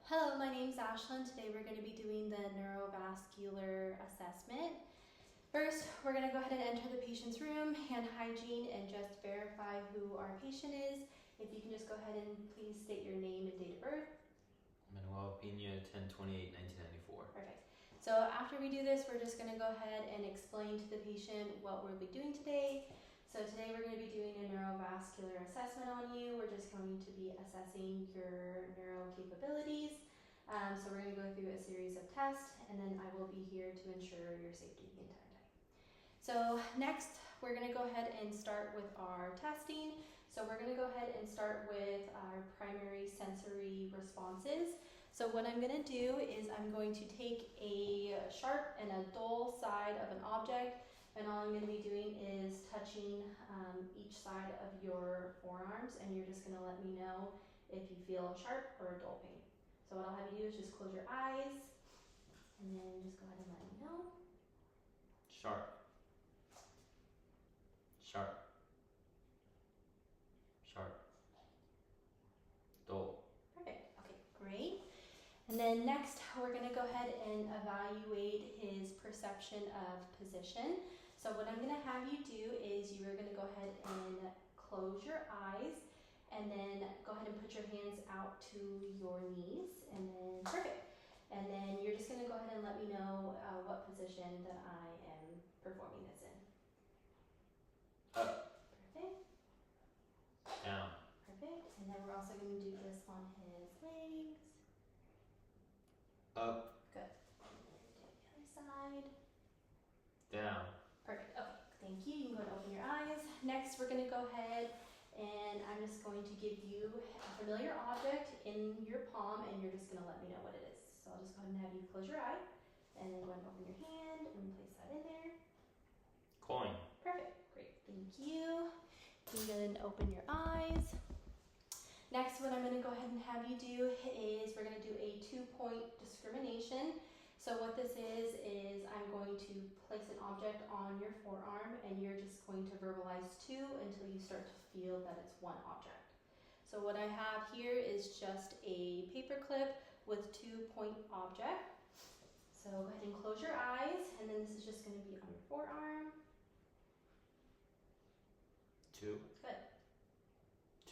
Hello, my name's Ashlyn. Today we're going to be doing the neurovascular assessment. First, we're going to go ahead and enter the patient's room, hand hygiene, and just verify who our patient is. If you can just go ahead and please state your name and date of birth. Manuel Pena, 10/28/1994. Perfect. So after we do this, we're just going to go ahead and explain to the patient what we'll be doing today. So today we're going to be doing a neurovascular assessment on you. We're just going to be assessing your neuro capabilities. So we're going to go through a series of tests, and then I will be here to ensure your safety the entire time. So next, we're going to go ahead and start with our testing. So we're going to go ahead and start with our primary sensory responses. So what I'm going to do is I'm going to take a sharp and a dull side of an object, and all I'm going to be doing is touching each side of your forearms, and you're just going to let me know if you feel sharp or a dull pain. So what I'll have you do is just close your eyes, and then just go ahead and let me know. Sharp. Sharp. Sharp. Dull. Perfect. Okay, great. And then next, we're going to go ahead and evaluate his perception of position. So what I'm going to have you do is you are going to go ahead and close your eyes, and then go ahead and put your hands out to your knees, and then perfect. And then you're just going to go ahead and let me know what position that I am performing this in. Up. Perfect. Down. Perfect. And then we're also going to do this on his legs. Up. Good. And then do the other side. Down. Perfect. Okay. Thank you. You can go ahead and open your eyes. Next, we're going to go ahead and I'm just going to give you a familiar object in your palm, and you're just going to let me know what it is. So I'll just go ahead and have you close your eye, and then go ahead and open your hand and place that in there. Coin. Perfect. Great. Thank you. You can go ahead and open your eyes. Next, what I'm going to go ahead and have you do is we're going to do a 2-point discrimination. So what this is I'm going to place an object on your forearm, and you're just going to verbalize 2 until you start to feel that it's one object. So what I have here is just a paper clip with 2-point object. So go ahead and close your eyes, and then this is just going to be on your forearm. 2. Good.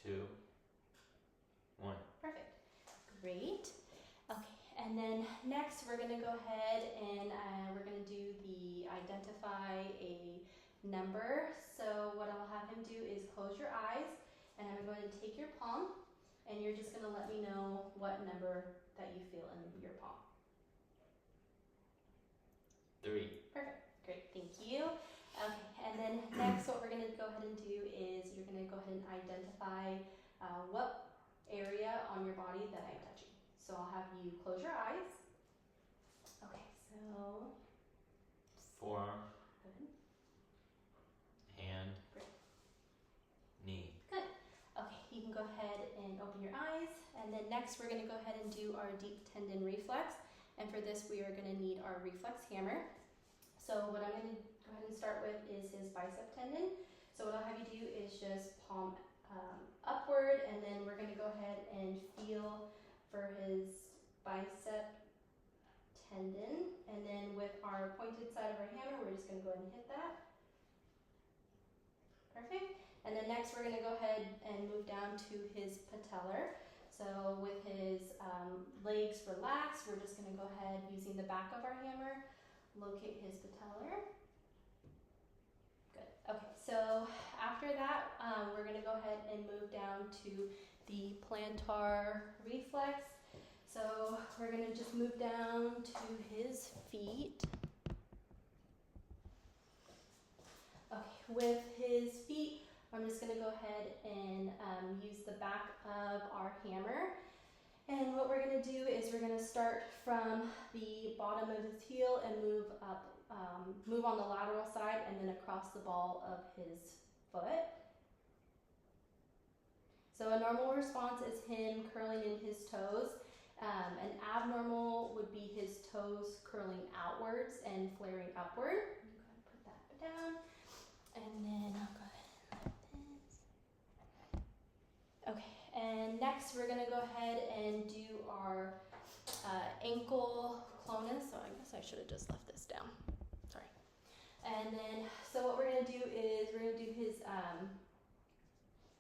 2. 1. Perfect. Great. Okay. And then next, we're going to go ahead and we're going to do the identify a number. So what I'll have him do is close your eyes, and I'm going to take your palm, and you're just going to let me know what number that you feel in your palm. 3. Perfect. Great. Thank you. Okay. And then next, what we're going to go ahead and do is you're going to go ahead and identify what area on your body that I'm touching. So I'll have you close your eyes. Okay, so. Forearm. Good. Hand. Great. Knee. Good. Okay, you can go ahead and open your eyes. And then next, we're going to go ahead and do our deep tendon reflex. And for this, we are going to need our reflex hammer. So what I'm going to go ahead and start with is his bicep tendon. So what I'll have you do is just palm upward, and then we're going to go ahead and feel for his bicep tendon, and then with our pointed side of our hammer, we're just going to go ahead and hit that. Perfect. And then next, we're going to go ahead and move down to his patellar. So with his legs relaxed, we're just going to go ahead using the back of our hammer, locate his patellar. Good. Okay, so after that, we're going to go ahead and move down to the plantar reflex. So we're going to just move down to his feet. Okay, with his feet, I'm just going to go ahead and use the back of our hammer. And what we're going to do is we're going to start from the bottom of his heel and move up, move on the lateral side, and then across the ball of his foot. So a normal response is him curling in his toes. An abnormal would be his toes curling outwards and flaring upward. I'm going to put that down, and then I'll go ahead and let this. Okay, and next we're going to go ahead and do our ankle clonus, so I guess I should have just left this down. Sorry. And then, so what we're gonna do is we're gonna do his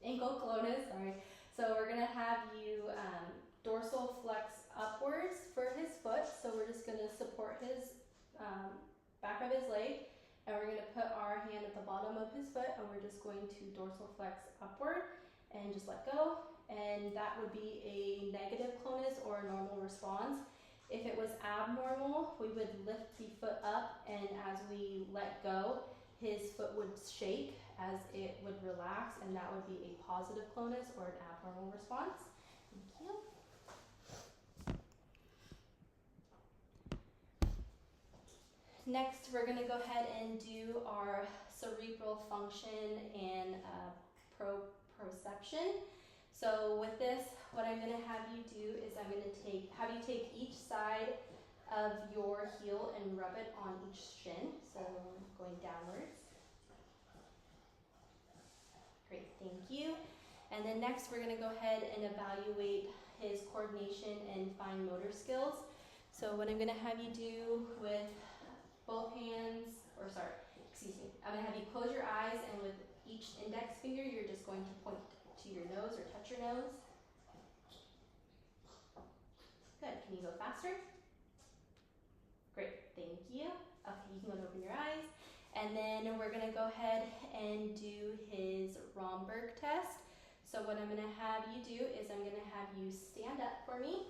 ankle clonus, sorry. So we're gonna have you dorsal flex upwards for his foot. So we're just gonna support his back of his leg, and we're gonna put our hand at the bottom of his foot, and we're just going to dorsal flex upward and just let go. And that would be a negative clonus or a normal response. If it was abnormal, we would lift the foot up, and as we let go, his foot would shake as it would relax, and that would be a positive clonus or an abnormal response. Thank you. Next, we're going to go ahead and do our cerebral function and proprioception. So with this, what I'm going to have you do is I'm going to have you take each side of your heel and rub it on each shin, so going downwards. Great, thank you. And then next we're going to go ahead and evaluate his coordination and fine motor skills. So what I'm going to have you do with both hands, I'm going to have you close your eyes, and with each index finger you're just going to point to your nose or touch your nose. Good, can you go faster? Great, thank you. Okay, you can go and open your eyes. And then we're gonna go ahead and do his Romberg test. So what I'm gonna have you do is I'm gonna have you stand up for me.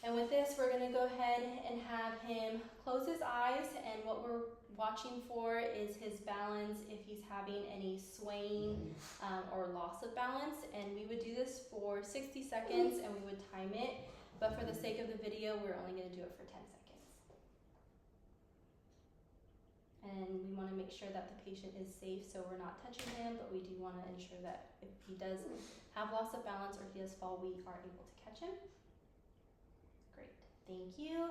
And with this, we're gonna go ahead and have him close his eyes, and what we're watching for is his balance, if he's having any swaying or loss of balance. And we would do this for 60 seconds and we would time it, but for the sake of the video, we're only gonna do it for 10 seconds. And we wanna make sure that the patient is safe, so we're not touching him, but we do wanna ensure that if he does have loss of balance or he does fall, we are able to catch him. Great, thank you.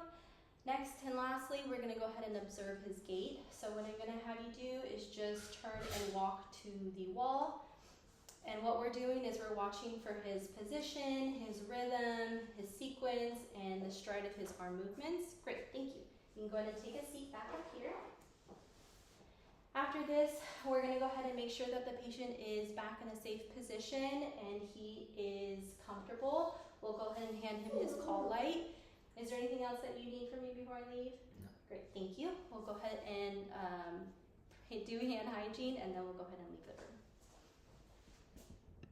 Next and lastly, we're gonna go ahead and observe his gait. So what I'm gonna have you do is just turn and walk to the wall. And what we're doing is we're watching for his position, his rhythm, his sequence, and the stride of his arm movements. Great, thank you. You can go ahead and take a seat back up here. After this, we're gonna go ahead and make sure that the patient is back in a safe position and he is comfortable. We'll go ahead and hand him his call light. Is there anything else that you need from me before I leave? No. Great, thank you. We'll go ahead and do hand hygiene, and then we'll go ahead and leave the room.